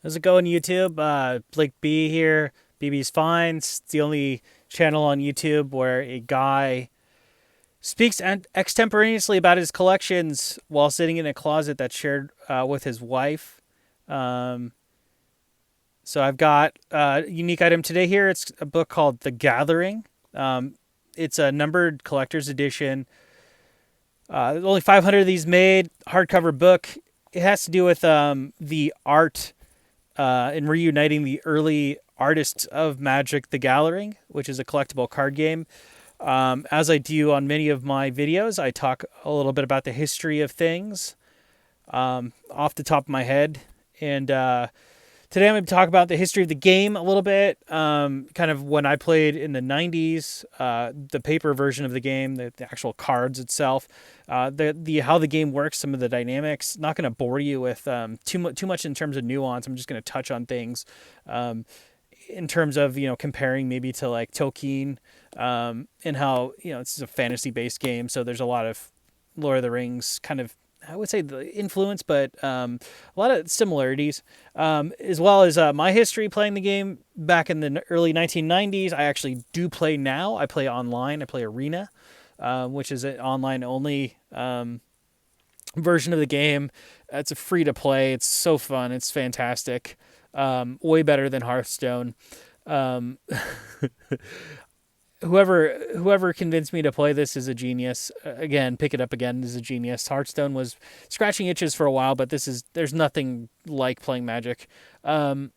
How's it going, YouTube? Blake B here. BB's Finds. It's the only channel on YouTube where a guy speaks extemporaneously about his collections while sitting in a closet that's shared with his wife. Um, so I've got a unique item today here. It's a book called The Gathering. It's a numbered collector's edition. There's only 500 of these made. Hardcover book. It has to do with the art in reuniting the early artists of Magic: The Gathering, which is a collectible card game. As I do on many of my videos, I talk a little bit about the history of things off the top of my head. And today I'm going to talk about the history of the game a little bit, kind of when I played in the 90s, the paper version of the game, the actual cards itself, the how the game works, some of the dynamics. Not going to bore you with too much in terms of nuance. I'm just going to touch on things in terms of comparing maybe to like Tolkien, and how it's a fantasy based game, so there's a lot of Lord of the Rings kind of, I would say, the influence, but a lot of similarities, as well as my history playing the game back in the early 1990s. I actually do play now. I play online. I play Arena, which is an online only version of the game. It's a free to play. It's so fun. It's fantastic. Way better than Hearthstone. Um, whoever convinced me to play this is a genius. Again, pick it up again is a genius. Hearthstone was scratching itches for a while, but there's nothing like playing Magic. Then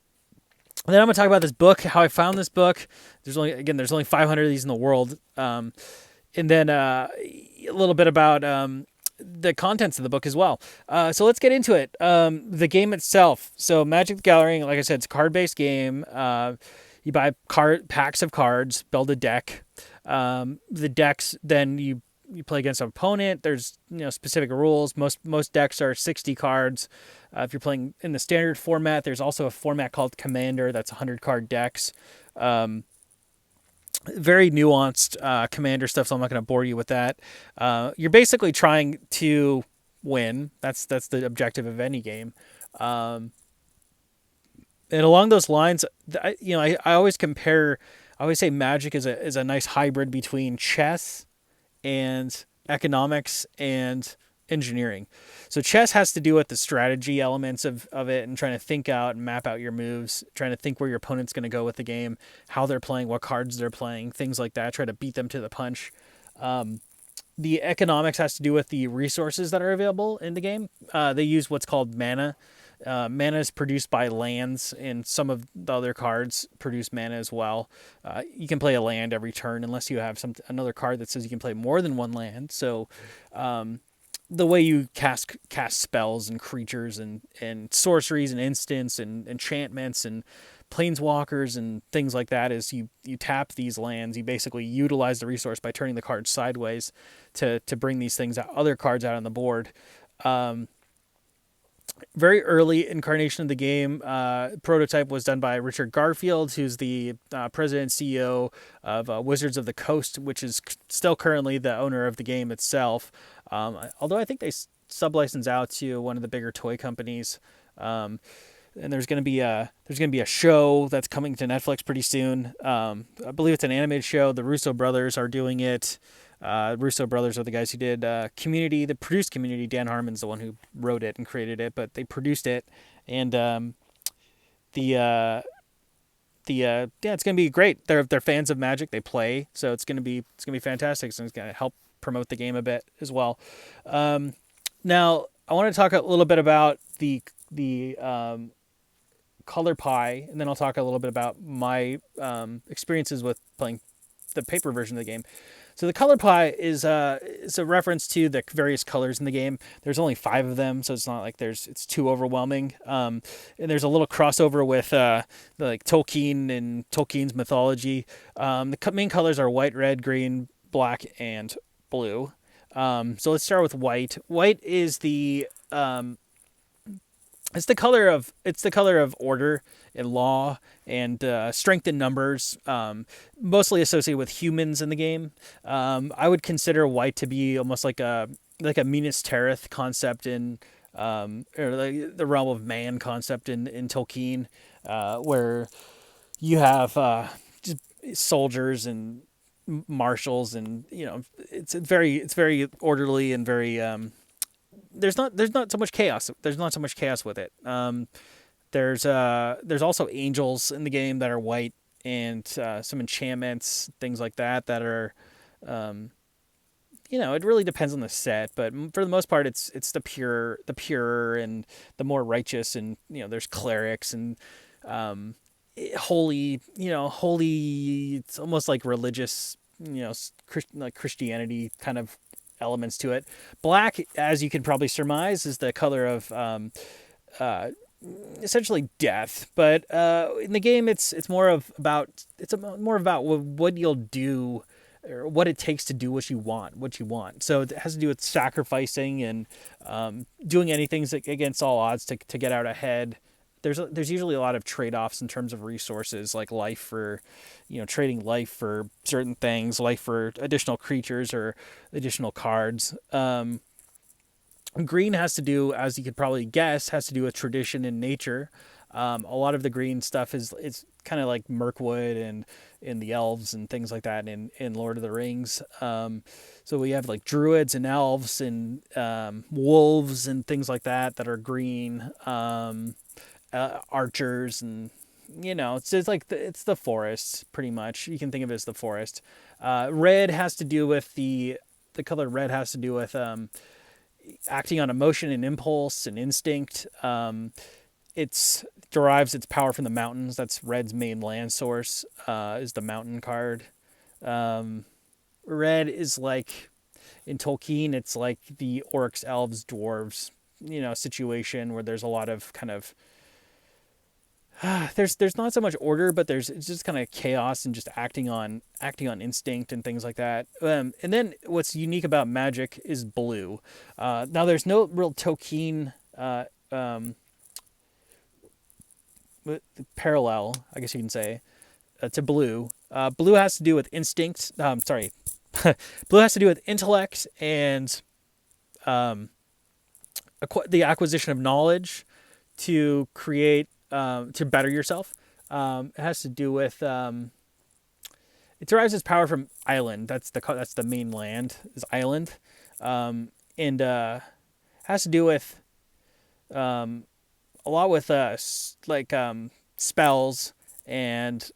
I'm gonna talk about this book, how I found this book. There's only 500 of these in the world, and then a little bit about the contents of the book as well. So let's get into it. The game itself. So Magic: The Gathering, like I said, it's a card-based game. You buy packs of cards, build a deck. The decks, then you play against an opponent. There's specific rules. Most decks are 60 cards. If you're playing in the standard format, there's also a format called Commander that's 100 card decks. Very nuanced Commander stuff, so I'm not going to bore you with that. You're basically trying to win. That's the objective of any game. And along those lines, I always compare. I always say Magic is a nice hybrid between chess and economics and engineering. So chess has to do with the strategy elements of it and trying to think out and map out your moves, trying to think where your opponent's going to go with the game, how they're playing, what cards they're playing, things like that. Try to beat them to the punch. The economics has to do with the resources that are available in the game. They use what's called mana. Mana is produced by lands, and some of the other cards produce mana as well. You can play a land every turn unless you have another card that says you can play more than one land. So the way you cast spells and creatures and sorceries and instants and enchantments and planeswalkers and things like that is you tap these lands. You basically utilize the resource by turning the cards sideways to bring these things out, other cards out on the board. Very early incarnation of the game, prototype was done by Richard Garfield, who's the president and CEO of Wizards of the Coast, which is still currently the owner of the game itself. Although I think they sublicense out to one of the bigger toy companies. And there's going to be a show that's coming to Netflix pretty soon. I believe it's an animated show. The Russo brothers are doing it. Russo brothers are the guys who did Community, the produced Community. Dan Harmon's the one who wrote it and created it, but they produced it. And yeah, it's gonna be great. They're fans of Magic. They play, so it's gonna be fantastic. So it's gonna help promote the game a bit as well. Now I want to talk a little bit about the color pie, and then I'll talk a little bit about my experiences with playing the paper version of the game. So the color pie is a reference to the various colors in the game. There's only 5 of them, so it's not like it's too overwhelming. And there's a little crossover with like Tolkien and Tolkien's mythology. The main colors are white, red, green, black, and blue. So let's start with white. White is it's the color of order and law and strength in numbers, mostly associated with humans in the game. I would consider white to be almost like a Minas Tirith concept in or the realm of man concept in Tolkien, where you have just soldiers and marshals, and it's very orderly and very there's not so much chaos. There's not so much chaos with it. There's also angels in the game that are white, and some enchantments, things like that are um, it really depends on the set, but for the most part, it's the pure and the more righteous, and there's clerics and um, holy. It's almost like religious, like Christianity kind of elements to it. Black, as you can probably surmise, is the color of uh, essentially death. But in the game, it's more about what you'll do, or what it takes to do what you want. So it has to do with sacrificing and doing anything against all odds to get out ahead. There's usually a lot of trade-offs in terms of resources, like life for, trading life for certain things, life for additional creatures or additional cards. Green has to do, as you could probably guess, has to do with tradition and nature. A lot of the green stuff is it's kind of like Mirkwood and in the elves and things like that in Lord of the Rings. So we have like druids and elves and wolves and things like that are green. Archers, and it's just like it's the forest pretty much. You can think of it as the forest. Red has to do with the color red has to do with acting on emotion and impulse and instinct. It's derives its power from the mountains. That's red's main land source. Is the mountain card. Red is like in Tolkien. It's like the orcs, elves, dwarves, situation where there's a lot of kind of there's not so much order, but it's just kind of chaos and just acting on instinct and things like that. And then what's unique about magic is blue. Now there's no real Tolkien parallel, I guess you can say, to blue. Blue has to do with instinct. Sorry, blue has to do with intellect and the acquisition of knowledge to create to better yourself. It has to do with it derives its power from island. That's the main land is island, and has to do with a lot with like spells, and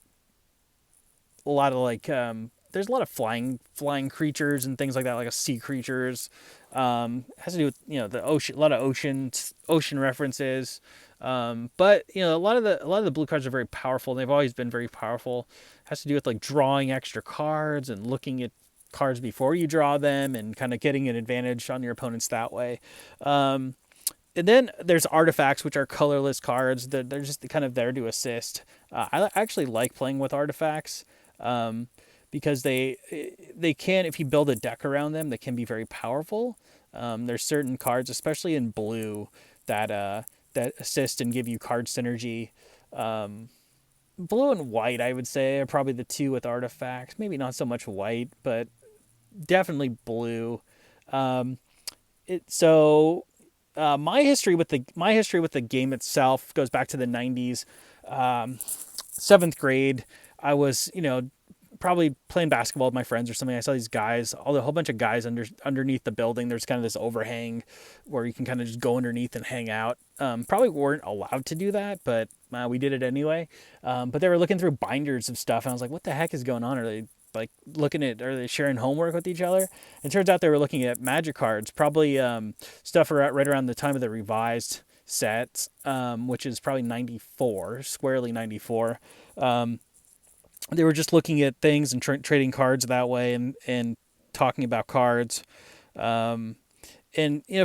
a lot of like there's a lot of flying creatures and things like that, like a sea creatures. Has to do with the ocean, a lot of ocean references. But a lot of the blue cards are very powerful. And they've always been very powerful. It has to do with like drawing extra cards and looking at cards before you draw them and kind of getting an advantage on your opponents that way. And then there's artifacts, which are colorless cards. They're just kind of there to assist. I actually like playing with artifacts because they can, if you build a deck around them, they can be very powerful. There's certain cards, especially in blue, that assist and give you card synergy. Blue and white, I would say, are probably the two with artifacts. Maybe not so much white, but definitely blue. My history with the game itself goes back to the 90s. 7th grade, I was probably playing basketball with my friends or something. I saw these guys, a whole bunch of guys underneath the building. There's kind of this overhang where you can kind of just go underneath and hang out. Probably weren't allowed to do that, but we did it anyway. But they were looking through binders of stuff, and I was like, what the heck is going on? Are they like are they sharing homework with each other? It turns out they were looking at magic cards, probably stuff right around the time of the revised set, which is probably 94, squarely 94. They were just looking at things and trading cards that way, and talking about cards. And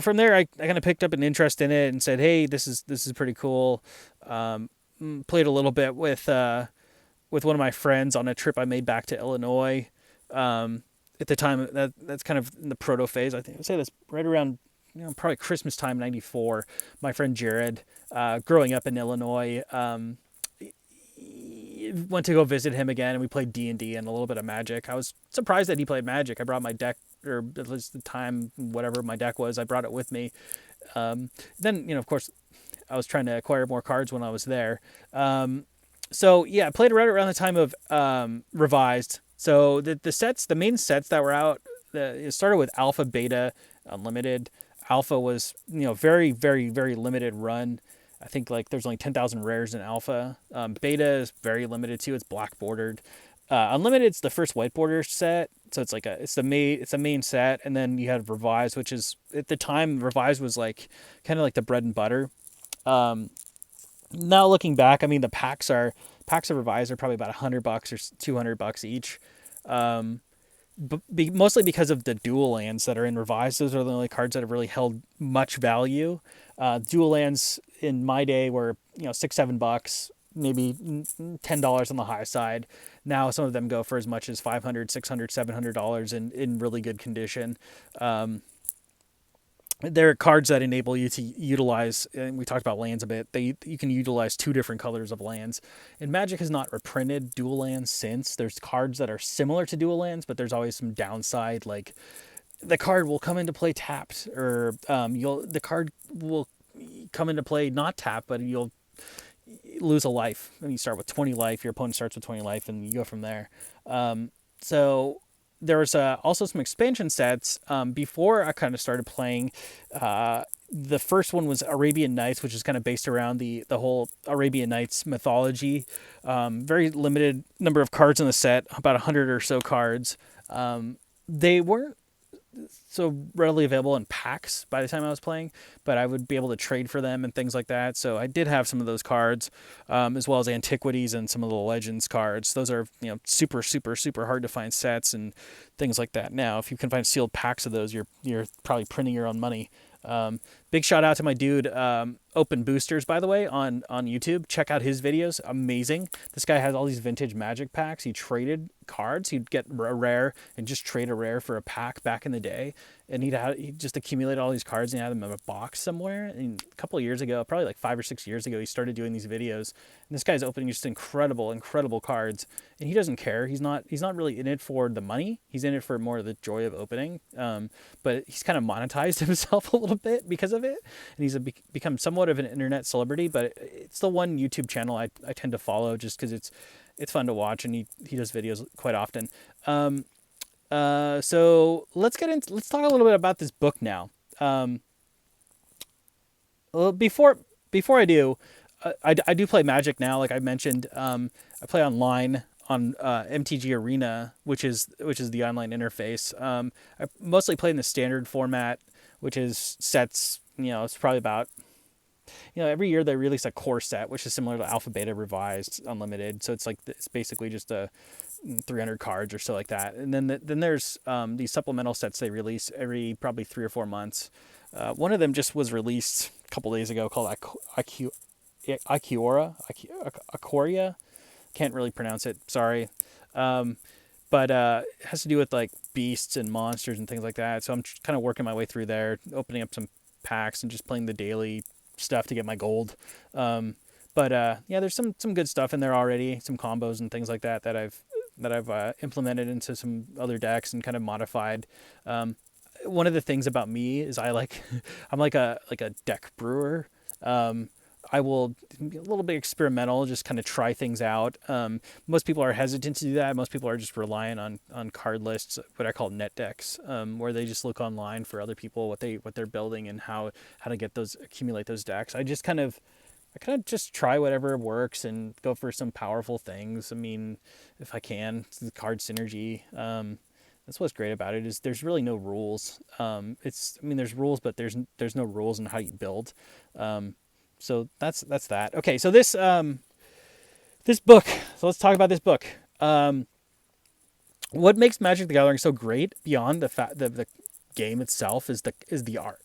from there, I kind of picked up an interest in it and said, hey, this is pretty cool. Played a little bit with one of my friends on a trip I made back to Illinois. At the time, that's kind of in the proto phase. I think I'd say that's right around probably Christmas time, 94. My friend Jared, growing up in Illinois, went to go visit him again, and we played D&D and a little bit of Magic. I was surprised that he played Magic. I brought my deck, or at least the time, whatever my deck was, I brought it with me. Then, of course, I was trying to acquire more cards when I was there. So yeah, I played right around the time of Revised. So the main sets that were out, it started with Alpha, Beta, Unlimited. Alpha was very very very limited run. I think like there's only 10,000 rares in Alpha. Beta is very limited too. It's black bordered. Unlimited's the first white border set, so it's the main set, and then you have Revised, which is at the time Revised was like kind of like the bread and butter. Um, Now looking back, I mean the packs of Revised are probably about $100 or $200 each. Um, Mostly because of the dual lands that are in Revised. Those are the only cards that have really held much value. Dual lands in my day were $6-7, maybe $10 on the high side. Now some of them go for as much as $500, $600, $700 in really good condition. Um, there are cards that enable you to utilize, and we talked about lands a bit. You can utilize two different colors of lands. And Magic has not reprinted dual lands since. There's cards that are similar to dual lands, but there's always some downside. Like the card will come into play tapped, or the card will come into play not tapped, but you'll lose a life. And you start with 20 life. Your opponent starts with 20 life, and you go from there. So there was also some expansion sets before I kind of started playing. The first one was Arabian Nights, which is kind of based around the whole Arabian Nights mythology. Very limited number of cards in the set, about 100 or so cards. They weren't so readily available in packs by the time I was playing, but I would be able to trade for them and things like that. So I did have some of those cards, as well as antiquities and some of the legends cards. Those are super super super hard to find sets and things like that. Now, if you can find sealed packs of those, you're probably printing your own money. Big shout out to my dude, Open Boosters, by the way, on YouTube. Check out his videos. Amazing. This guy has all these vintage Magic packs. He traded cards. He'd get a rare and just trade a rare for a pack back in the day. And he'd just accumulate all these cards and he had them in a box somewhere. And a couple of years ago, probably like 5 or 6 years ago, he started doing these videos. And this guy's opening just incredible cards. And he doesn't care. He's not really in it for the money. He's in it for more of the joy of opening. But he's kind of monetized himself a little bit because of it. And he's become somewhat of an internet celebrity, but it's the one YouTube channel I tend to follow just because it's fun to watch, and he does videos quite often. So let's talk a little bit about this book now. Well, before I do, I do play Magic now, like I mentioned. I play online on MTG Arena, which is the online interface. I mostly play in the standard format, which is sets. It's probably about every year they release a core set, which is similar to Alpha, Beta, Revised, Unlimited. So it's basically just a 300 cards or so like that. And then there's these supplemental sets they release every probably 3 or 4 months. One of them just was released a couple days ago called Ikoria. Can't really pronounce it. Sorry. But it has to do with like beasts and monsters and things like that. So I'm kind of working my way through there, opening up some packs and just playing the daily stuff to get my gold. But yeah, there's some good stuff in there already, some combos and things like that that I've implemented into some other decks and kind of modified. One of the things about me is I'm like a deck brewer. I will be a little bit experimental, just kind of try things out. Most people are hesitant to do that. Most people are just relying on card lists, what I call net decks, where they just look online for other people, what they're building and how to accumulate those decks. I kind of just try whatever works and go for some powerful things. I mean, if I can, the card synergy. That's what's great about it is there's really no rules. There's rules, but there's no rules on how you build. So that's that. Okay, so this book. So let's talk about this book. What makes Magic the Gathering so great beyond the fact that the game itself is the art.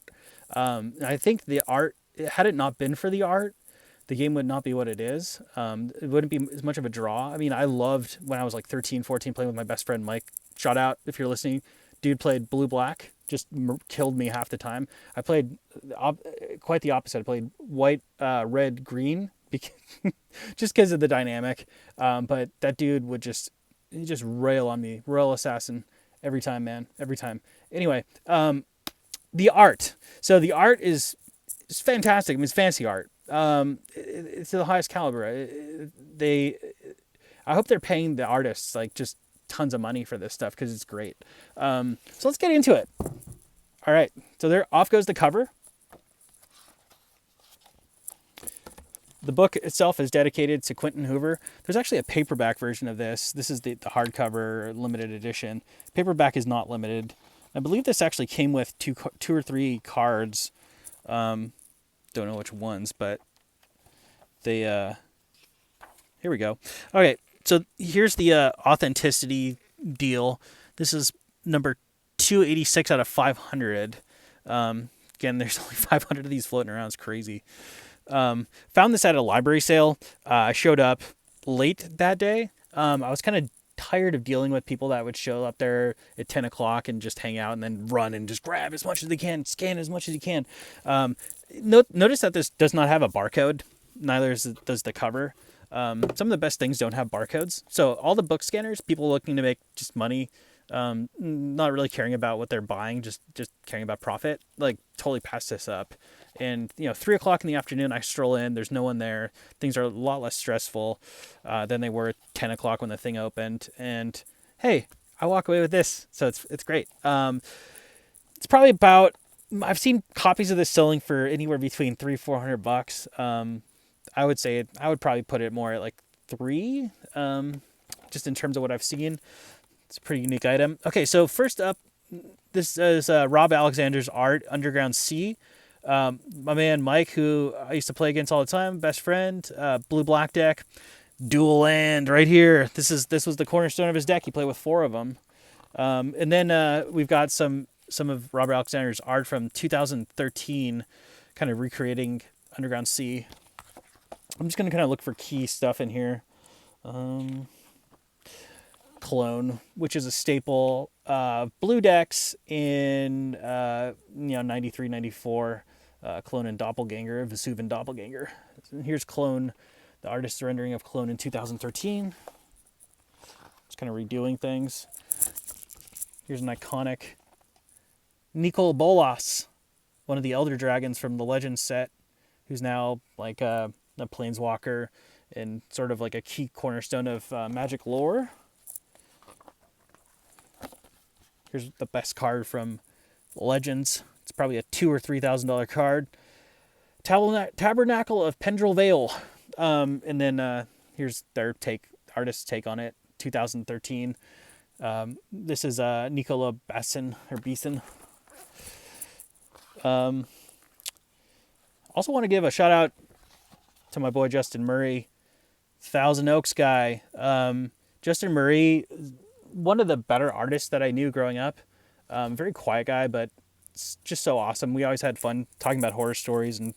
I think the art, had it not been for the art, the game would not be what it is. It wouldn't be as much of a draw. I mean, I loved when I was like 13, 14 playing with my best friend Mike. Shout out if you're listening. Dude played blue-black, just killed me half the time. I played quite the opposite. I played white, red, green, just because of the dynamic. But that dude would just rail on me, royal assassin, every time, man, every time. Anyway, the art. So the art is It's fantastic. I mean, it's fancy art. It's the highest caliber. I hope they're paying the artists like just tons of money for this stuff because it's great. So let's get into it. All right. So there, off goes the cover. The book itself is dedicated to Quentin Hoover. There's actually a paperback version of this. This is the hardcover limited edition. Paperback is not limited. I believe this actually came with two or three cards. Don't know which ones, but they. Here we go. Okay, so here's the authenticity deal. This is number 286 out of 500. Again, there's only 500 of these floating around. It's crazy. Found this at a library sale. I showed up late that day. I was kind of tired of dealing with people that would show up there at 10 o'clock and just hang out and then run and just grab as much as they can, scan as much as you can. Notice that this does not have a barcode. Neither does the cover. Some of the best things don't have barcodes. So all the book scanners, people looking to make just money, not really caring about what they're buying, just caring about profit, like totally pass this up. And 3 o'clock in the afternoon, I stroll in. There's no one there. Things are a lot less stressful than they were at 10 o'clock when the thing opened. And hey, I walk away with this, so it's great. It's probably about. I've seen copies of this selling for anywhere between $300-400. I would say I would probably put it more at like $3, just in terms of what I've seen. It's a pretty unique item. Okay, so first up, this is Rob Alexander's art, Underground Sea. My man Mike, who I used to play against all the time, best friend, blue-black deck, dual land right here. This was the cornerstone of his deck. He played with 4 of them. And then we've got some of Robert Alexander's art from 2013, kind of recreating Underground Sea. I'm just going to kind of look for key stuff in here. Clone, which is a staple blue decks in 93, 94. Clone and Doppelganger, Vesuvan Doppelganger. And here's Clone, the artist's rendering of Clone in 2013. Just kind of redoing things. Here's an iconic Nicol Bolas, one of the Elder Dragons from the Legends set, who's now like a planeswalker and sort of like a key cornerstone of Magic lore. Here's the best card from Legends. It's probably a $2,000 or $3,000 card. Tabernacle of Pendrell Vale. And then here's their artist's take on it, 2013. This is Nicola Beeson. Also want to give a shout out to my boy Justin Murray, Thousand Oaks guy. Justin Murray, one of the better artists that I knew growing up. Very quiet guy, but it's just so awesome. We always had fun talking about horror stories and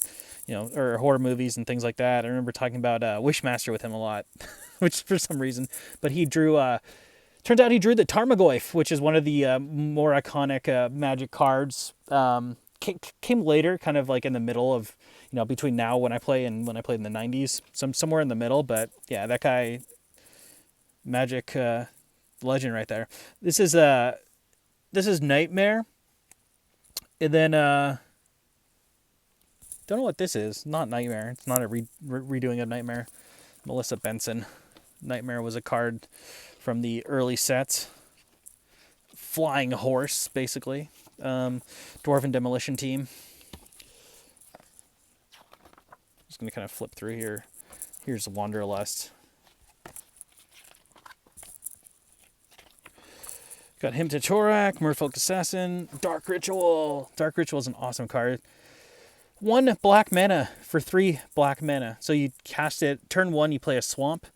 or horror movies and things like that. I remember talking about Wishmaster with him a lot, which for some reason. But he drew. Turns out he drew the Tarmogoyf, which is one of the more iconic Magic cards. Came later, kind of like in the middle of between now when I play and when I played in the 90s. Somewhere in the middle, but yeah, that guy, Magic legend right there. This is Nightmare. And then, don't know what this is. Not Nightmare. It's not a redoing of Nightmare. Melissa Benson. Nightmare was a card from the early sets. Flying horse, basically. Dwarven Demolition Team. Just going to kind of flip through here. Here's Wanderlust. Got Hymn to Torak, Merfolk Assassin, Dark Ritual. Dark Ritual is an awesome card. 1 black mana for 3 black mana. So you cast it, turn 1, you play a swamp.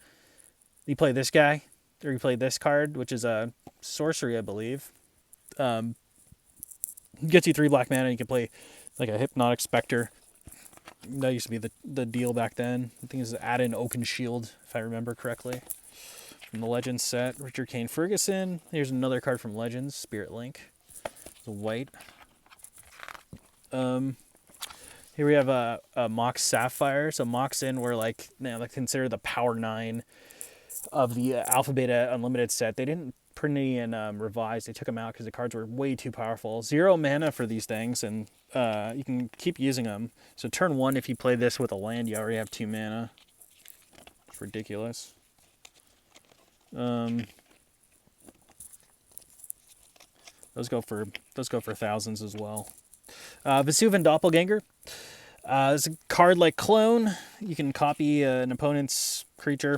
You play this guy, or you play this card, which is a sorcery, I believe. Gets you 3 black mana, and you can play like a Hypnotic Spectre. That used to be the deal back then. I think it's add in Oaken Shield, if I remember correctly. From the Legends set, Richard Kane Ferguson. Here's another card from Legends, Spirit Link. The white. Here we have a Mox Sapphire. So Mox in were like, they consider the Power 9 of the Alpha Beta Unlimited set. They didn't Prinny and Revised, they took them out because the cards were way too powerful. 0 mana for these things, and you can keep using them. So turn 1, if you play this with a land, you already have 2 mana. It's ridiculous. Those go for thousands as well. Vesuvan Doppelganger. It's a card like Clone. You can copy an opponent's creature,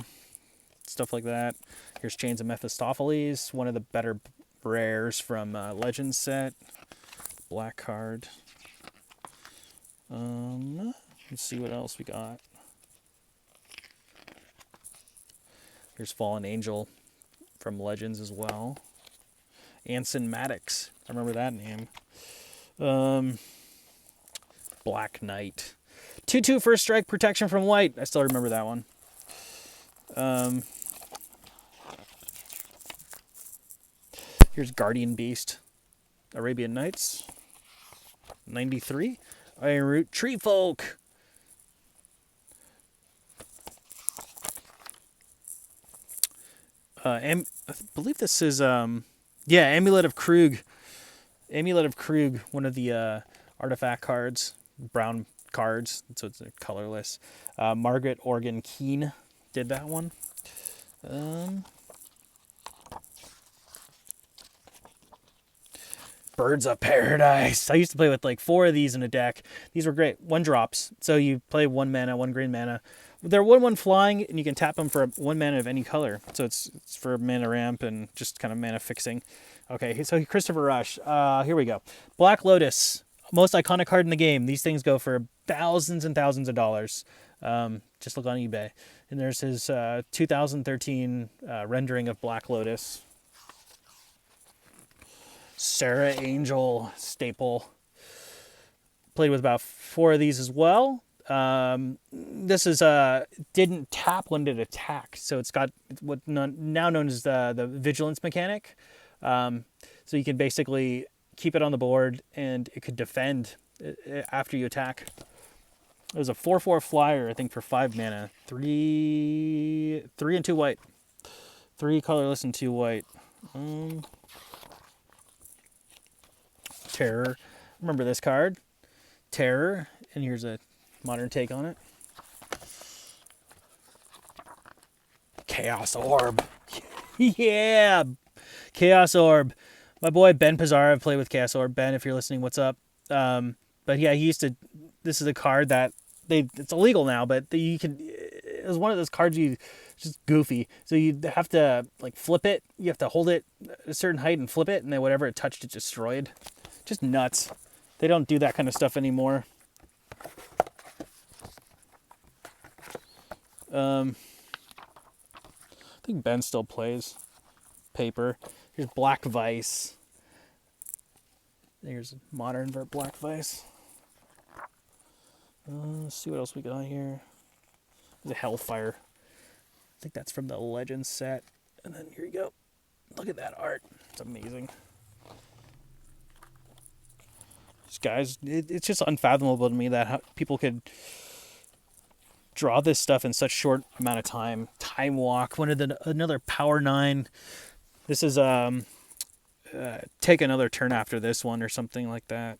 stuff like that. Here's Chains of Mephistopheles, one of the better rares from Legends set. Black card. Let's see what else we got. Here's Fallen Angel from Legends as well. Anson Maddox. I remember that name. Black Knight. 2/2 first strike protection from white. I still remember that one. Here's Guardian Beast. Arabian Nights. 93. Ironroot Tree Folk. I believe this is Amulet of Krug. Amulet of Krug, one of the artifact cards, brown cards, so it's colorless. Margaret Organ Keene did that one. Birds of Paradise. I used to play with like 4 of these in a deck. These were great. 1-drops. So you play 1 mana, 1 green mana. They're 1/1 flying, and you can tap them for 1 mana of any color. So it's for mana ramp and just kind of mana fixing. Okay, so Christopher Rush. Here we go. Black Lotus. Most iconic card in the game. These things go for thousands and thousands of dollars. Just look on eBay. And there's his 2013 rendering of Black Lotus. Sarah Angel staple. Played with about 4 of these as well. This is didn't tap when it attacked, so it's got what now known as the vigilance mechanic. So you can basically keep it on the board, and it could defend after you attack. It was a 4/4 flyer, I think, for 5 mana. 3 and 2 white. 3 colorless and 2 white. Terror. Remember this card? Terror. And here's a modern take on it. Chaos Orb. Yeah! Chaos Orb. My boy Ben Pizarro played with Chaos Orb. Ben, if you're listening, what's up? But yeah, he used to... This is a card that... It's illegal now, but you can... It was one of those cards just goofy. So you have to like flip it. You have to hold it a certain height and flip it, and then whatever it touched, it destroyed. Just nuts. They don't do that kind of stuff anymore. I think Ben still plays paper. Here's Black Vice. There's modern Black Vice. Let's see what else we got here. There's a Hellfire. I think that's from the Legends set. And then here you go. Look at that art. It's amazing. These guys, it's just unfathomable to me that how people could draw this stuff in such short amount of time. Time Walk, another Power 9. This is Take Another Turn After This one or something like that.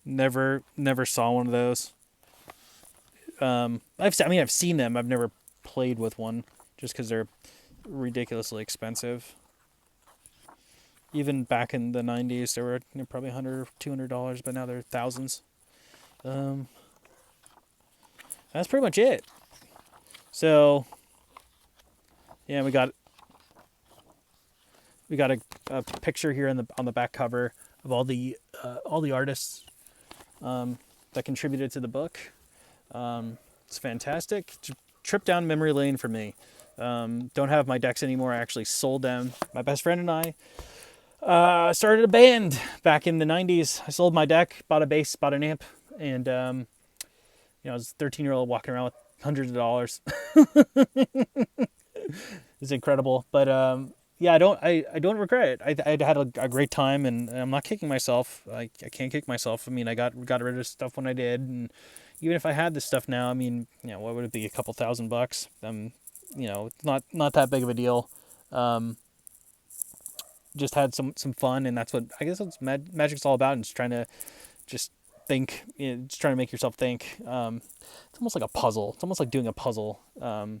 Never saw one of those. I've seen them. I've never played with one just because they're ridiculously expensive. Even back in the 90s, they were probably $100, $200, but now they're thousands. That's pretty much it. So, yeah, we got a picture here on the back cover of all the artists that contributed to the book. It's fantastic. Trip down memory lane for me. Don't have my decks anymore. I actually sold them. My best friend and I started a band back in the 90s. I sold my deck, bought a bass, bought an amp, and I was a 13-year-old walking around with hundreds of dollars. It's incredible. But yeah, I don't regret it. I had a great time, and I'm not kicking myself. I can't kick myself. I mean, I got rid of stuff when I did, and even if I had this stuff now, I mean, what would it be? A couple $1,000 bucks. It's not that big of a deal. Just had some fun, and that's what I guess that's Magic's all about. And just trying to just think, just trying to make yourself think. It's almost like a puzzle. It's almost like doing a puzzle. In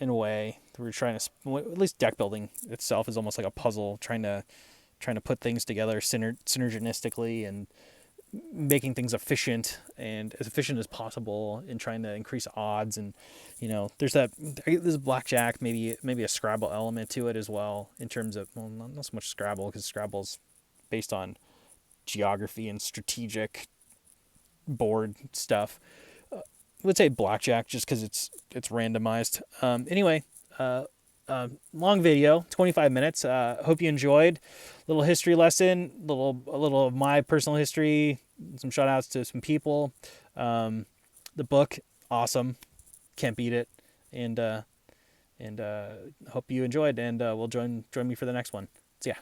a way, we're trying to, at least deck building itself is almost like a puzzle, trying to put things together synergistically and making things efficient and as efficient as possible, and trying to increase odds. And there's blackjack, maybe a Scrabble element to it as well, in terms of, well, not so much Scrabble, because Scrabble's based on geography and strategic board stuff. I would say blackjack just because it's randomized. Anyway, long video, 25 minutes. Hope you enjoyed. Little history lesson, a little of my personal history, some shout outs to some people. The book, awesome, can't beat it, and hope you enjoyed, and will join me for the next one. So yeah.